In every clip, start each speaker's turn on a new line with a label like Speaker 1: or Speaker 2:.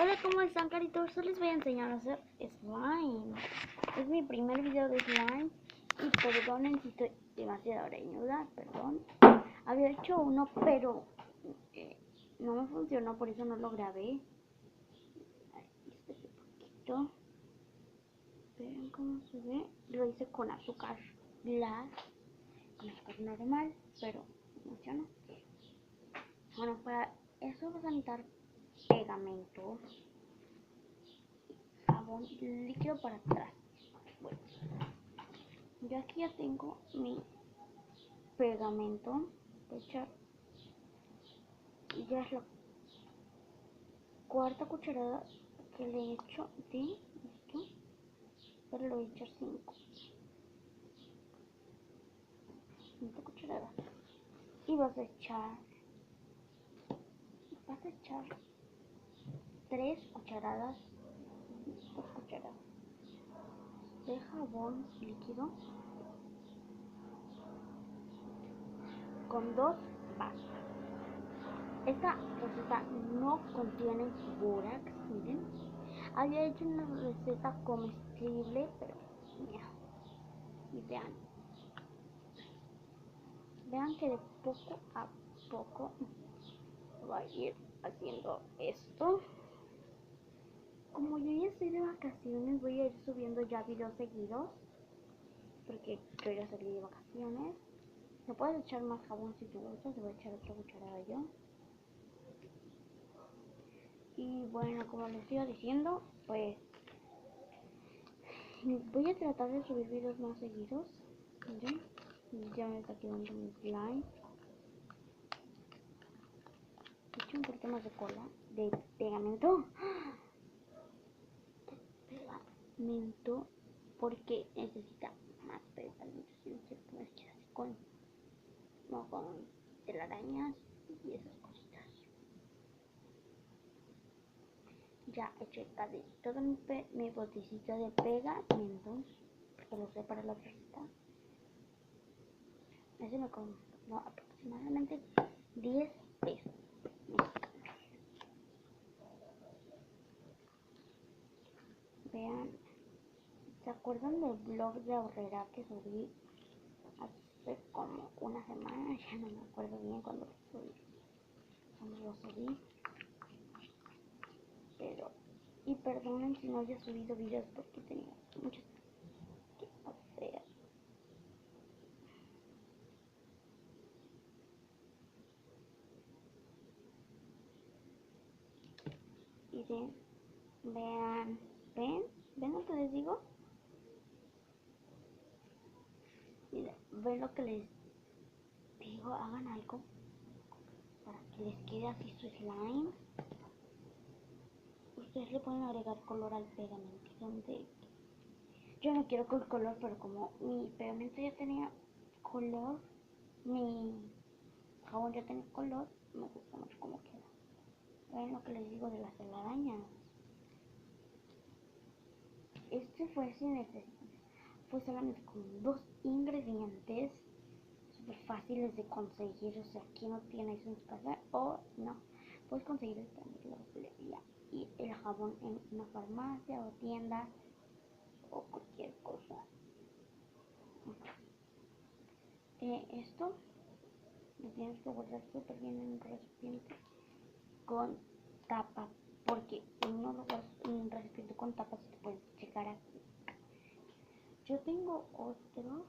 Speaker 1: Hola, ¿cómo están, caritos? Hoy les voy a enseñar a hacer slime. Es mi primer video de slime y perdonen si estoy demasiado greñuda, perdón. Había hecho uno, pero no me funcionó, por eso no lo grabé. Este poquito. Vean cómo se ve. Lo hice con azúcar glass, con azúcar normal, pero funciona. Bueno, para eso vas a necesitar pegamento, jabón líquido para atrás. Bueno, yo aquí ya tengo mi pegamento. Voy a echar, ya es la cuarta cucharada que le he hecho de esto, pero lo voy a echar 5 cucharadas. Y vas a echar 3 cucharadas, 2 cucharadas de jabón líquido con 2 vasos. Esta receta no contiene bórax, miren. Había hecho una receta comestible, pero mira. Y vean que de poco a poco va a ir haciendo esto. Como yo ya estoy de vacaciones, voy a ir subiendo ya videos seguidos, porque yo ya salí de vacaciones. Le puedes echar más jabón si te gusta, te voy a echar otra cucharada yo. Y bueno, como les iba diciendo, pues voy a tratar de subir videos más seguidos. Miren, ya me está quedando mi slime. He hecho un poquito más de cola, de pegamento. Pegamento, porque necesita más pegamento. Si no quiero que me quede así con telarañas y esas cositas. Ya eché casi todo mi botecito de pegamento, porque lo sé para la receta. Ese me costó aproximadamente 10 pesos mexicanos. Vean, ¿se acuerdan del blog de Aurrera que subí hace como una semana? Ya no me acuerdo bien cuando lo subí. Pero, y perdonen si no haya subido videos porque tenía muchas que hacer. Y ven lo que les digo. Miren, ven lo que les digo, hagan algo para que les quede así su slime. Ustedes le pueden agregar color al pegamento. Yo no quiero con color, pero como mi pegamento ya tenía color, mi jabón ya tenía color, me gusta mucho cómo queda. Ven lo que les digo de las telarañas. Este fue sin necesidad. Fue solamente con 2 ingredientes súper fáciles de conseguir. O sea, aquí no tienes en tu casa o no. Puedes conseguir la papelería y el jabón en una farmacia o tienda o cualquier cosa. Esto lo tienes que guardar súper bien en un recipiente con tapa, porque si no lo guardas en un recipiente con tapa se te puede llegar aquí. Yo tengo otro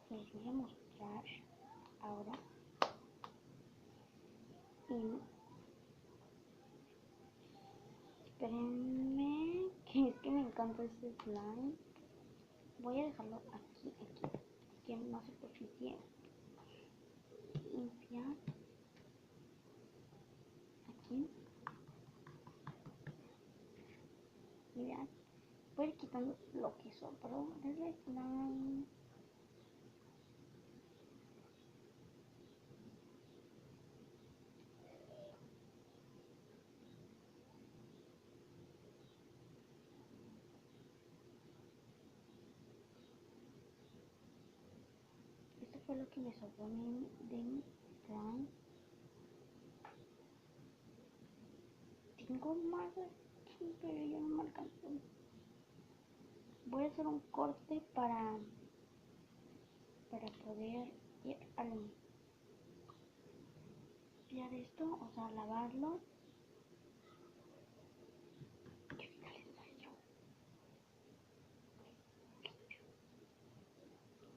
Speaker 1: que les voy a mostrar ahora. Espérenme, que es que me encanta este slime. Voy a dejarlo aquí, en una superficie limpia. Aquí. Y vean, voy a ir quitando lo que sobró del slime. Esto fue lo que me sobró de mi slime. tengo más aquí, pero ya no me alcanzó. Voy a hacer un corte para poder ir a limpiar esto, o sea, lavarlo.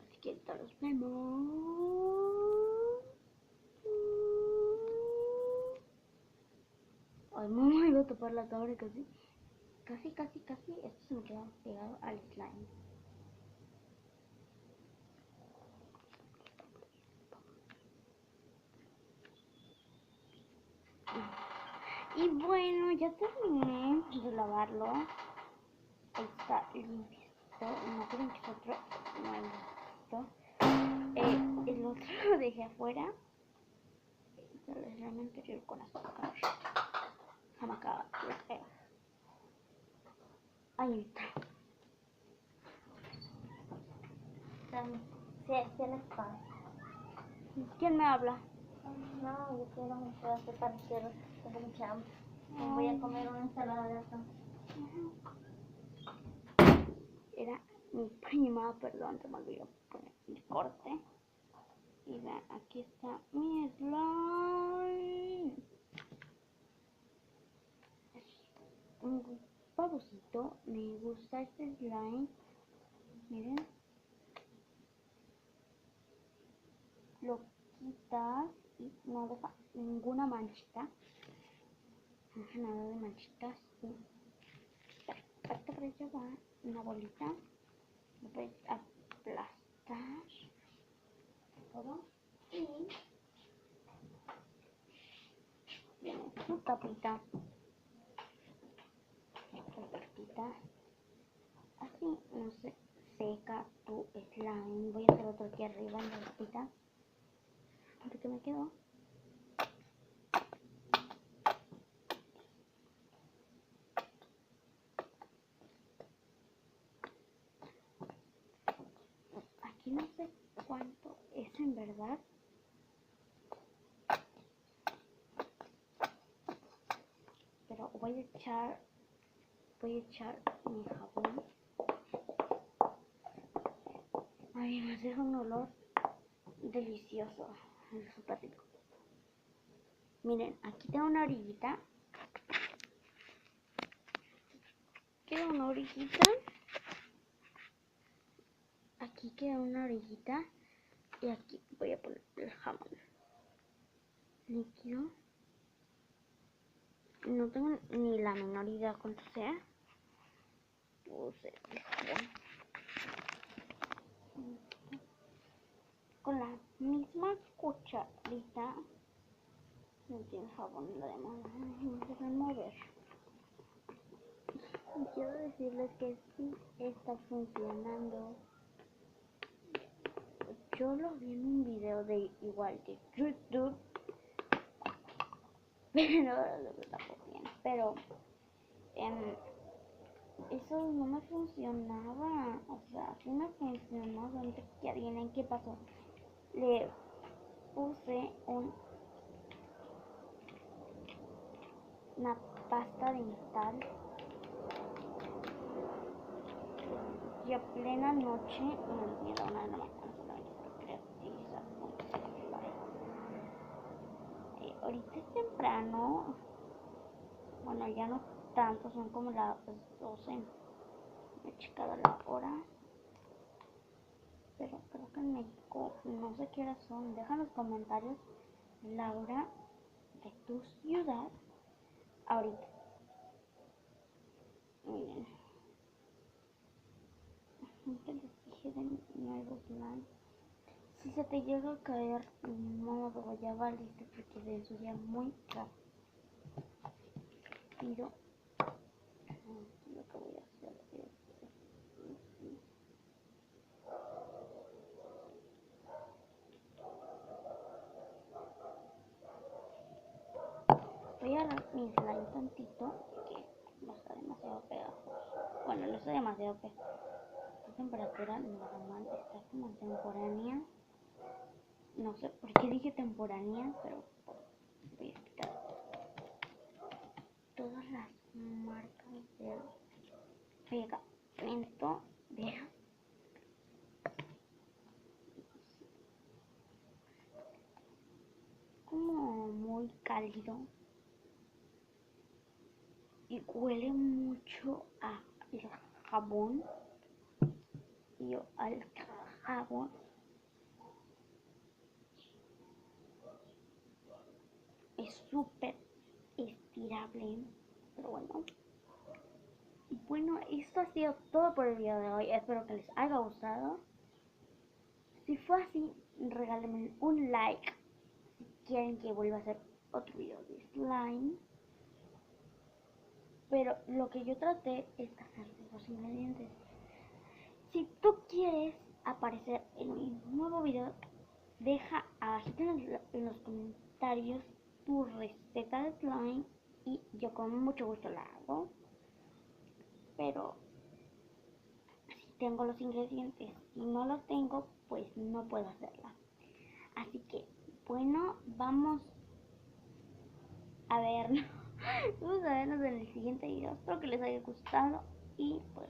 Speaker 1: Así que ahorita los vemos. Ay, mamá, iba a tapar la cámara casi. Casi, esto se me queda pegado al slime. Y bueno, ya terminé de lavarlo. Está limpio. No creo que es otro. No es esto. El otro lo dejé afuera. El slime anterior con azúcar. Jamacaba. Ahí está.
Speaker 2: Se les pasa.
Speaker 1: ¿Quién me habla?
Speaker 2: No, yo quiero un pedazo de panqueros. Tengo mucha hambre. Me voy a comer una ensalada de atún.
Speaker 1: Era mi prima, perdón, se me olvidó poner el corte. Y vean, aquí está mi slime. Un babosito, me gusta este slime. Miren. Lo quitas y no deja ninguna manchita. No deja nada de manchitas. Y perfecto, para ello va una bolita. Lo puedes aplastar todo. Y viene su tapita. Perfectita. Así no se seca tu slime. Voy a hacer otro aquí arriba en la tapita. Porque me quedó. Aquí no sé cuánto es en verdad. Pero voy a echar mi jabón. Ay, me deja un olor delicioso. Es súper rico. Miren, aquí tengo una orillita. Queda una orillita. Aquí queda una orillita. Y aquí voy a poner el jabón líquido. No tengo ni la menor idea cuánto sea. Puse el jabón. Con la misma cucharita. No tiene jabón en la demás. No se pueden mover. Y quiero decirles que sí está funcionando. Yo lo vi en un video de igual de YouTube. Pero lo que está bien. Pero eso no me funcionaba. O sea, sí me funcionó. Solamente que adivinen qué pasó. Le puse una pasta dental y a plena noche me olvidé una de la mañana solamente por creatividad. Ahorita es temprano, bueno, ya no tanto, son como las 12. Me he checado la hora, pero creo que en México no sé qué horas son. Deja en los comentarios la hora de tu ciudad ahorita. Miren, que les dije de mi nuevo slime. Si se te llega a caer, modo, ya valiste porque se ensucia muy rápido. Lo que voy a hacer es voy a agarrar mi slime tantito porque no está demasiado pegajoso. Bueno, no está demasiado pegajoso. Esta temperatura normal está como temporánea. No sé por qué dije temporánea, pero voy a quitar todas marcas de pegamento de como muy cálido y huele mucho a el jabón y al jabón. Es súper estirable, pero bueno. Bueno, esto ha sido todo por el video de hoy. Espero que les haya gustado. Si fue así, regálenme un like si quieren que vuelva a hacer otro video de slime. Pero lo que yo traté es hacer los ingredientes. Si tú quieres aparecer en mi nuevo video, deja abajito en los comentarios tu receta de slime y yo con mucho gusto la hago. Pero si tengo los ingredientes, si no los tengo, pues no puedo hacerla. Así que, bueno, vamos a vernos. Vamos a vernos en el siguiente video. Espero que les haya gustado y pues